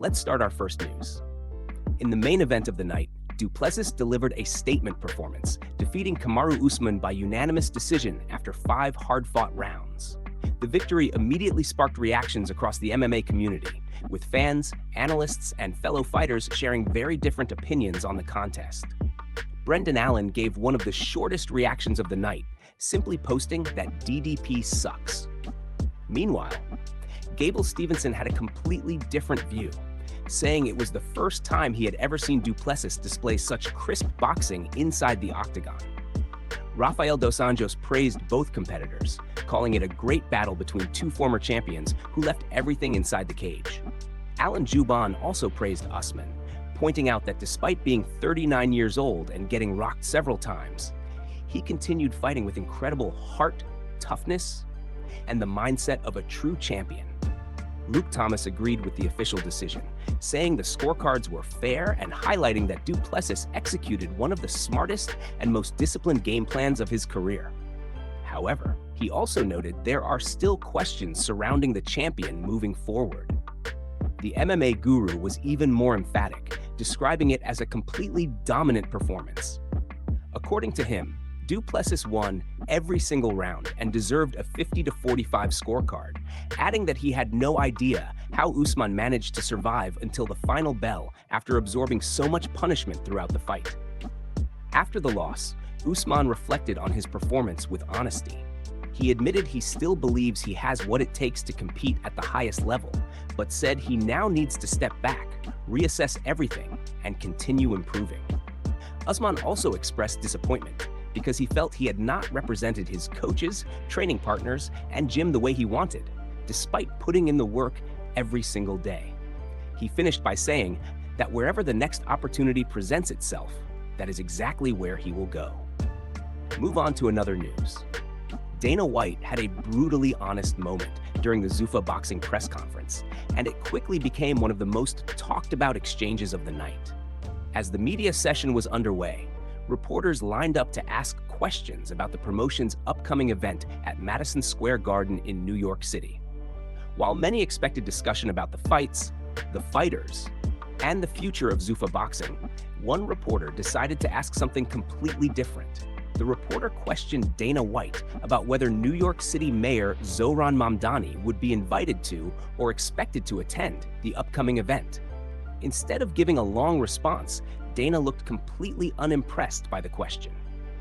Let's start our first news. In the main event of the night, Plessis delivered a statement performance, defeating Kamaru Usman by unanimous decision after 5 hard-fought rounds. The victory immediately sparked reactions across the MMA community, with fans, analysts, and fellow fighters sharing very different opinions on the contest. Brendan Allen gave one of the shortest reactions of the night, simply posting that DDP sucks. Meanwhile, Gable Stevenson had a completely different view, saying it was the first time he had ever seen Plessis display such crisp boxing inside the octagon. Rafael dos Anjos praised both competitors, calling it a great battle between 2 former champions who left everything inside the cage. Alan Juban also praised Usman, pointing out that despite being 39 years old and getting rocked several times, he continued fighting with incredible heart, toughness, and the mindset of a true champion. Luke Thomas agreed with the official decision, saying the scorecards were fair and highlighting that Plessis executed one of the smartest and most disciplined game plans of his career. However, he also noted there are still questions surrounding the champion moving forward. The MMA guru was even more emphatic, describing it as a completely dominant performance. According to him, Plessis won every single round and deserved a 50-45 scorecard, adding that he had no idea how Usman managed to survive until the final bell after absorbing so much punishment throughout the fight. After the loss, Usman reflected on his performance with honesty. He admitted he still believes he has what it takes to compete at the highest level, but said he now needs to step back, reassess everything, and continue improving. Usman also expressed disappointment, because he felt he had not represented his coaches, training partners, and gym the way he wanted, despite putting in the work every single day. He finished by saying that wherever the next opportunity presents itself, that is exactly where he will go. Move on to another news. Dana White had a brutally honest moment during the Zuffa boxing press conference, and it quickly became one of the most talked about exchanges of the night. As the media session was underway, reporters lined up to ask questions about the promotion's upcoming event at Madison Square Garden in New York City. While many expected discussion about the fights, the fighters, and the future of Zuffa boxing, one reporter decided to ask something completely different. The reporter questioned Dana White about whether New York City Mayor Zohran Mamdani would be invited to or expected to attend the upcoming event. Instead of giving a long response, Dana looked completely unimpressed by the question.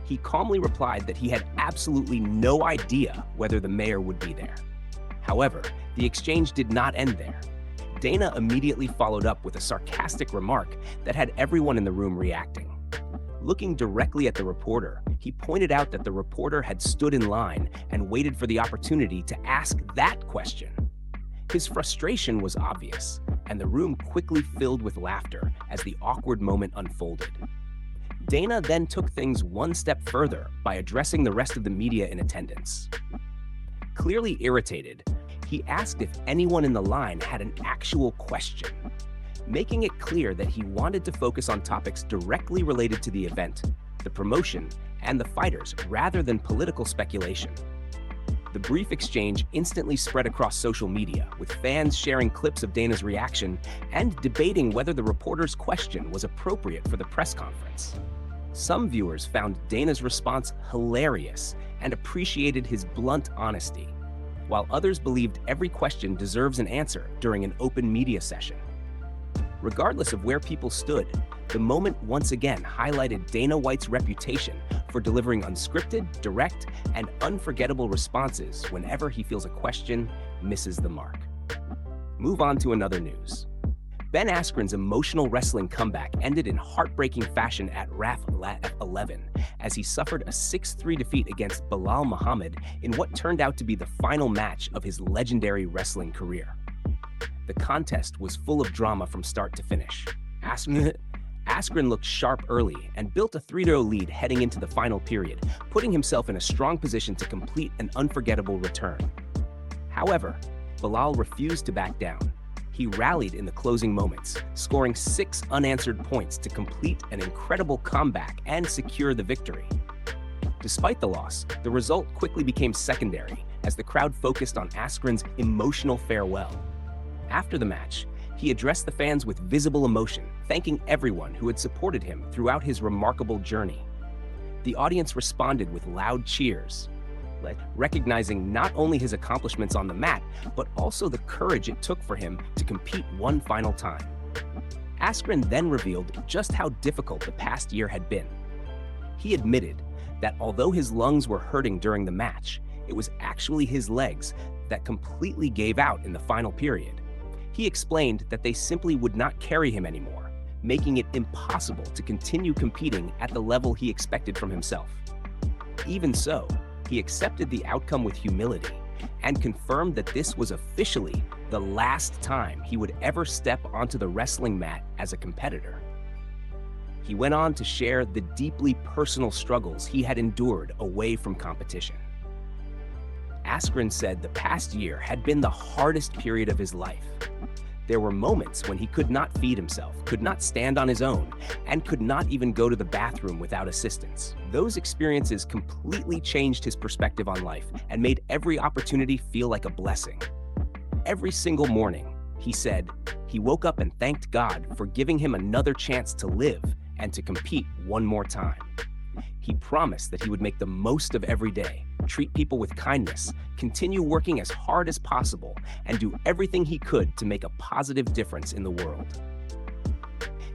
He calmly replied that he had absolutely no idea whether the mayor would be there. However, the exchange did not end there. Dana immediately followed up with a sarcastic remark that had everyone in the room reacting. Looking directly at the reporter, he pointed out that the reporter had stood in line and waited for the opportunity to ask that question. His frustration was obvious, and the room quickly filled with laughter as the awkward moment unfolded. Dana then took things one step further by addressing the rest of the media in attendance. Clearly irritated, he asked if anyone in the line had an actual question, making it clear that he wanted to focus on topics directly related to the event, the promotion, and the fighters rather than political speculation. The brief exchange instantly spread across social media, with fans sharing clips of Dana's reaction and debating whether the reporter's question was appropriate for the press conference. Some viewers found Dana's response hilarious and appreciated his blunt honesty, while others believed every question deserves an answer during an open media session. Regardless of where people stood, the moment once again highlighted Dana White's reputation for delivering unscripted, direct, and unforgettable responses whenever he feels a question misses the mark. Move on to another news. Ben Askren's emotional wrestling comeback ended in heartbreaking fashion at RAF 11 as he suffered a 6-3 defeat against Belal Muhammad in what turned out to be the final match of his legendary wrestling career. The contest was full of drama from start to finish. Askren looked sharp early and built a 3-0 lead heading into the final period, putting himself in a strong position to complete an unforgettable return. However, Belal refused to back down. He rallied in the closing moments, scoring 6 unanswered points to complete an incredible comeback and secure the victory. Despite the loss, the result quickly became secondary as the crowd focused on Askren's emotional farewell. After the match, he he addressed the fans with visible emotion, thanking everyone who had supported him throughout his remarkable journey. The audience responded with loud cheers, recognizing not only his accomplishments on the mat, but also the courage it took for him to compete one final time. Askren then revealed just how difficult the past year had been. He admitted that although his lungs were hurting during the match, it was actually his legs that completely gave out in the final period. He explained that they simply would not carry him anymore, making it impossible to continue competing at the level he expected from himself. Even so, he accepted the outcome with humility and confirmed that this was officially the last time he would ever step onto the wrestling mat as a competitor. He went on to share the deeply personal struggles he had endured away from competition. Askren said the past year had been the hardest period of his life. There were moments when he could not feed himself, could not stand on his own, and could not even go to the bathroom without assistance. Those experiences completely changed his perspective on life and made every opportunity feel like a blessing. Every single morning, he said, he woke up and thanked God for giving him another chance to live and to compete one more time. He promised that he would make the most of every day, treat people with kindness, continue working as hard as possible, and do everything he could to make a positive difference in the world.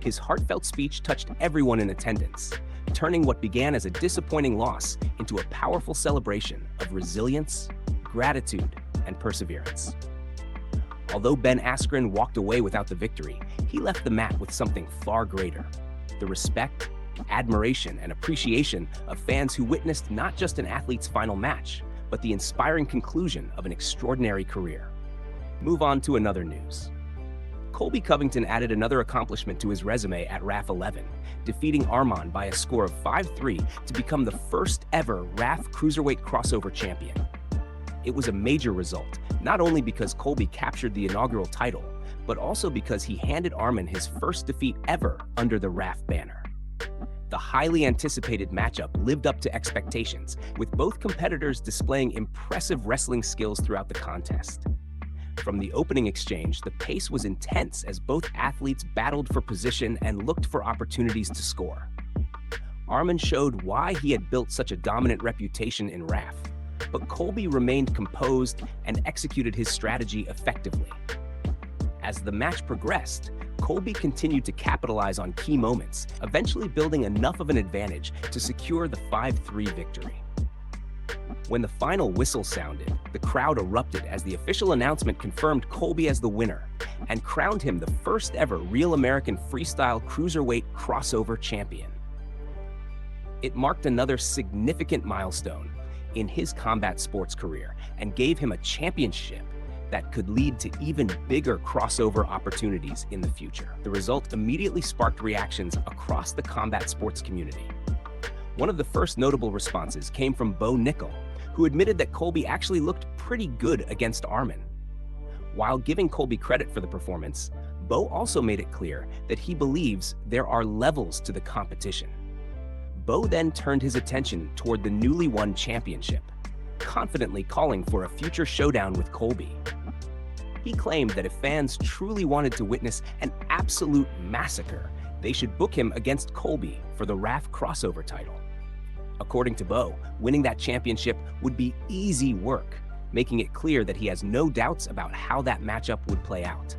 His heartfelt speech touched everyone in attendance, turning what began as a disappointing loss into a powerful celebration of resilience, gratitude, and perseverance. Although Ben Askren walked away without the victory, he left the mat with something far greater: the respect, admiration, and appreciation of fans who witnessed not just an athlete's final match, but the inspiring conclusion of an extraordinary career. Move on to another news. Colby Covington added another accomplishment to his resume at RAF 11, defeating Usman by a score of 5-3 to become the first ever RAF Cruiserweight crossover champion. It was a major result, not only because Colby captured the inaugural title, but also because he handed Usman his first defeat ever under the RAF banner. The highly anticipated matchup lived up to expectations, with both competitors displaying impressive wrestling skills throughout the contest. From the opening exchange, the pace was intense as both athletes battled for position and looked for opportunities to score. Usman showed why he had built such a dominant reputation in RAF, but Colby remained composed and executed his strategy effectively. As the match progressed, Colby continued to capitalize on key moments, eventually building enough of an advantage to secure the 5-3 victory. When the final whistle sounded, the crowd erupted as the official announcement confirmed Colby as the winner and crowned him the first ever real American freestyle cruiserweight crossover champion. It marked another significant milestone in his combat sports career and gave him a championship that could lead to even bigger crossover opportunities in the future. The result immediately sparked reactions across the combat sports community. One of the first notable responses came from Bo Nickel, who admitted that Colby actually looked pretty good against Usman. While giving Colby credit for the performance, Bo also made it clear that he believes there are levels to the competition. Bo then turned his attention toward the newly won championship, confidently calling for a future showdown with Colby. He claimed that if fans truly wanted to witness an absolute massacre, they should book him against Colby for the RAF crossover title. According to Bo, winning that championship would be easy work, making it clear that he has no doubts about how that matchup would play out.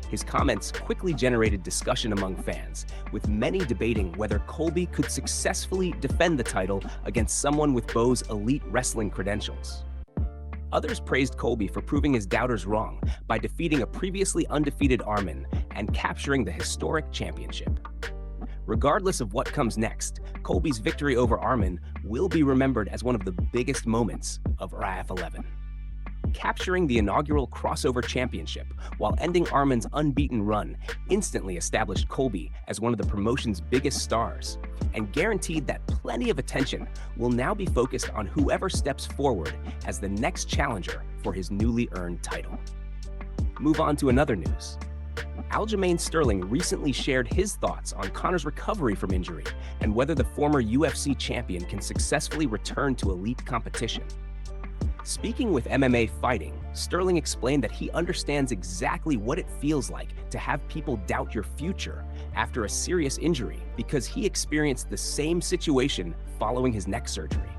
His comments quickly generated discussion among fans, with many debating whether Colby could successfully defend the title against someone with Bo's elite wrestling credentials. Others praised Colby for proving his doubters wrong by defeating a previously undefeated Usman and capturing the historic championship. Regardless of what comes next, Colby's victory over Usman will be remembered as one of the biggest moments of RAF 11. Capturing the inaugural crossover championship while ending Usman's unbeaten run instantly established Colby as one of the promotion's biggest stars and guaranteed that plenty of attention will now be focused on whoever steps forward as the next challenger for his newly earned title. Move on to another news. Aljamain Sterling recently shared his thoughts on Conor's recovery from injury and whether the former UFC champion can successfully return to elite competition. Speaking with MMA Fighting, Sterling explained that he understands exactly what it feels like to have people doubt your future after a serious injury because he experienced the same situation following his neck surgery.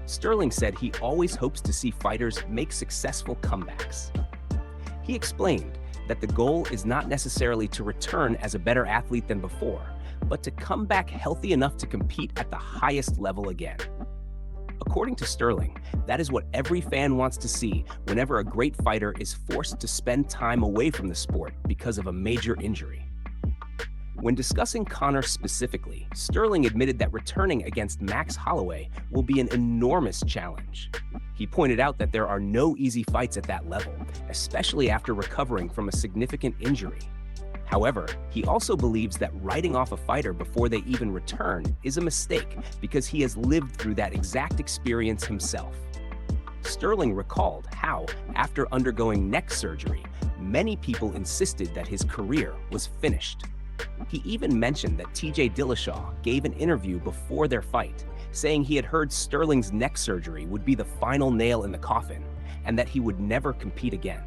Sterling said he always hopes to see fighters make successful comebacks. He explained that the goal is not necessarily to return as a better athlete than before, but to come back healthy enough to compete at the highest level again. According to Sterling, that is what every fan wants to see whenever a great fighter is forced to spend time away from the sport because of a major injury. When discussing Conor specifically, Sterling admitted that returning against Max Holloway will be an enormous challenge. He pointed out that there are no easy fights at that level, especially after recovering from a significant injury. However, he also believes that writing off a fighter before they even return is a mistake because he has lived through that exact experience himself. Sterling recalled how, after undergoing neck surgery, many people insisted that his career was finished. He even mentioned that TJ Dillashaw gave an interview before their fight, saying he had heard Sterling's neck surgery would be the final nail in the coffin and that he would never compete again.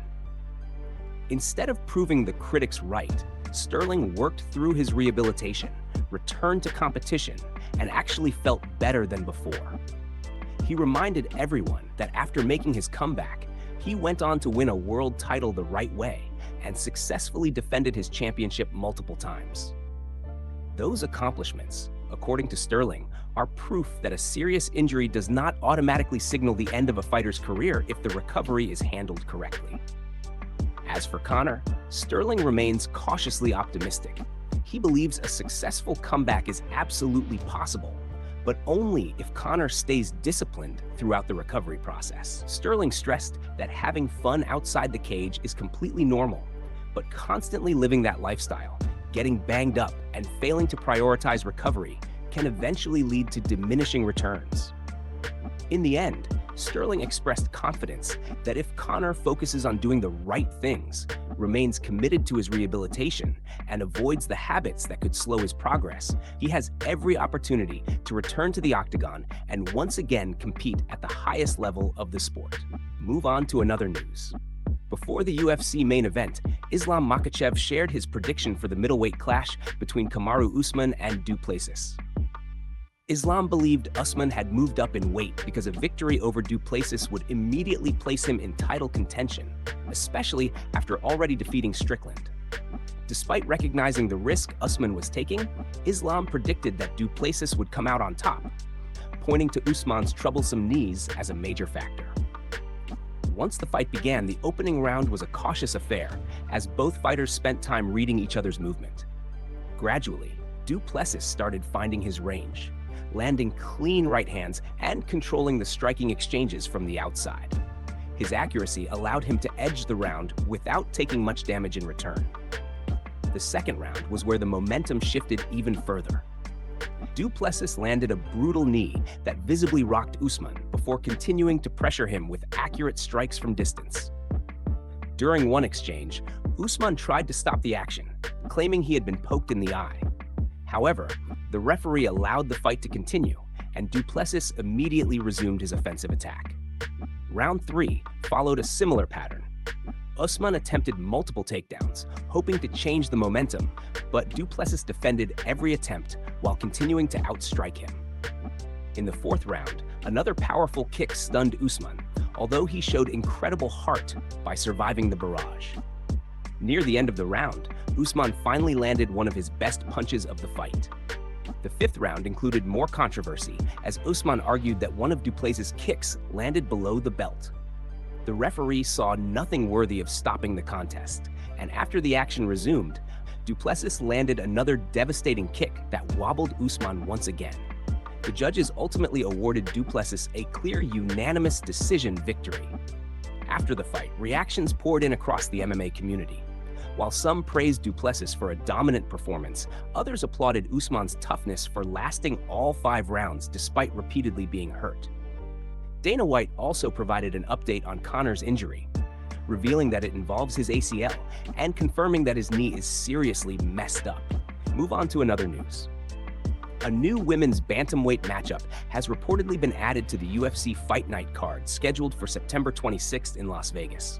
Instead of proving the critics right, Sterling worked through his rehabilitation, returned to competition, and actually felt better than before. He reminded everyone that after making his comeback, he went on to win a world title the right way and successfully defended his championship multiple times. Those accomplishments, according to Sterling, are proof that a serious injury does not automatically signal the end of a fighter's career if the recovery is handled correctly. As for Conor, Sterling remains cautiously optimistic. He believes a successful comeback is absolutely possible, but only if Conor stays disciplined throughout the recovery process. Sterling stressed that having fun outside the cage is completely normal, but constantly living that lifestyle, getting banged up, and failing to prioritize recovery can eventually lead to diminishing returns. In the end, Sterling expressed confidence that if Conor focuses on doing the right things, remains committed to his rehabilitation, and avoids the habits that could slow his progress, he has every opportunity to return to the octagon and once again compete at the highest level of the sport. Move on to another news. Before the UFC main event, Islam Makhachev shared his prediction for the middleweight clash between Kamaru Usman and Du Plessis. Islam believed Usman had moved up in weight because a victory over Du Plessis would immediately place him in title contention, especially after already defeating Strickland. Despite recognizing the risk Usman was taking, Islam predicted that Du Plessis would come out on top, pointing to Usman's troublesome knees as a major factor. Once the fight began, the opening round was a cautious affair, as both fighters spent time reading each other's movement. Gradually, Du Plessis started finding his range, landing clean right hands and controlling the striking exchanges from the outside. His accuracy allowed him to edge the round without taking much damage in return. The second round was where the momentum shifted even further. Du Plessis landed a brutal knee that visibly rocked Usman before continuing to pressure him with accurate strikes from distance. During one exchange, Usman tried to stop the action, claiming he had been poked in the eye. However, the referee allowed the fight to continue, and Du Plessis immediately resumed his offensive attack. Round 3 followed a similar pattern. Usman attempted multiple takedowns, hoping to change the momentum, but Du Plessis defended every attempt while continuing to outstrike him. In the fourth round, another powerful kick stunned Usman, although he showed incredible heart by surviving the barrage. Near the end of the round, Usman finally landed one of his best punches of the fight. The fifth round included more controversy, as Usman argued that one of Du Plessis' kicks landed below the belt. The referee saw nothing worthy of stopping the contest, and after the action resumed, Du Plessis landed another devastating kick that wobbled Usman once again. The judges ultimately awarded Du Plessis a clear unanimous decision victory. After the fight, reactions poured in across the MMA community. While some praised Du Plessis for a dominant performance, others applauded Usman's toughness for lasting all 5 rounds despite repeatedly being hurt. Dana White also provided an update on Conor's injury, revealing that it involves his ACL and confirming that his knee is seriously messed up. Move on to another news. A new women's bantamweight matchup has reportedly been added to the UFC Fight Night card scheduled for September 26th in Las Vegas.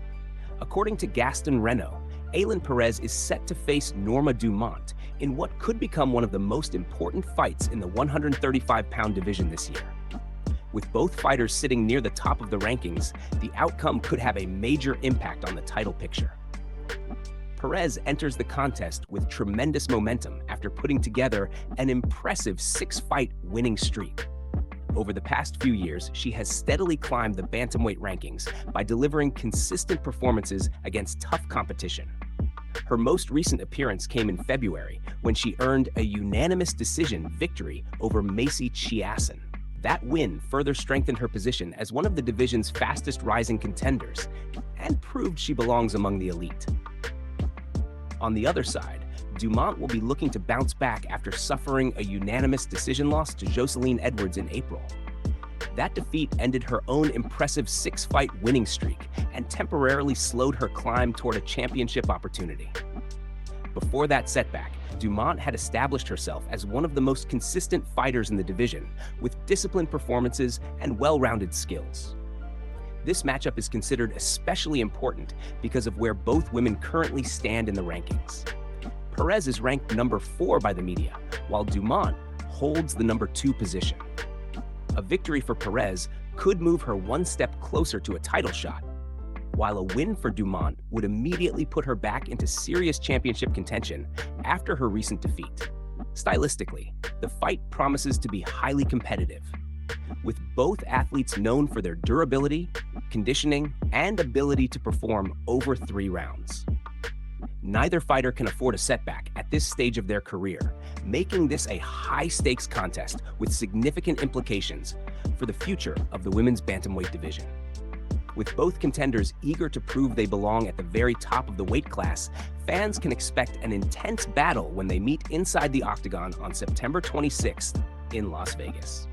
According to Gaston Reno, Ailin Perez is set to face Norma Dumont in what could become one of the most important fights in the 135-pound division this year. With both fighters sitting near the top of the rankings, the outcome could have a major impact on the title picture. Perez enters the contest with tremendous momentum after putting together an impressive 6-fight winning streak. Over the past few years, she has steadily climbed the bantamweight rankings by delivering consistent performances against tough competition. Her most recent appearance came in February when she earned a unanimous decision victory over Macy Chiasson. That win further strengthened her position as one of the division's fastest rising contenders and proved she belongs among the elite. On the other side, Dumont will be looking to bounce back after suffering a unanimous decision loss to Jocelyn Edwards in April. That defeat ended her own impressive 6-fight winning streak and temporarily slowed her climb toward a championship opportunity. Before that setback, Dumont had established herself as one of the most consistent fighters in the division, with disciplined performances and well-rounded skills. This matchup is considered especially important because of where both women currently stand in the rankings. Perez is ranked number 4 by the media, while Dumont holds the number 2 position. A victory for Perez could move her one step closer to a title shot, while a win for Dumont would immediately put her back into serious championship contention after her recent defeat. Stylistically, the fight promises to be highly competitive, with both athletes known for their durability, conditioning, and ability to perform over 3 rounds. Neither fighter can afford a setback at this stage of their career, making this a high-stakes contest with significant implications for the future of the women's bantamweight division. With both contenders eager to prove they belong at the very top of the weight class, fans can expect an intense battle when they meet inside the octagon on September 26th in Las Vegas.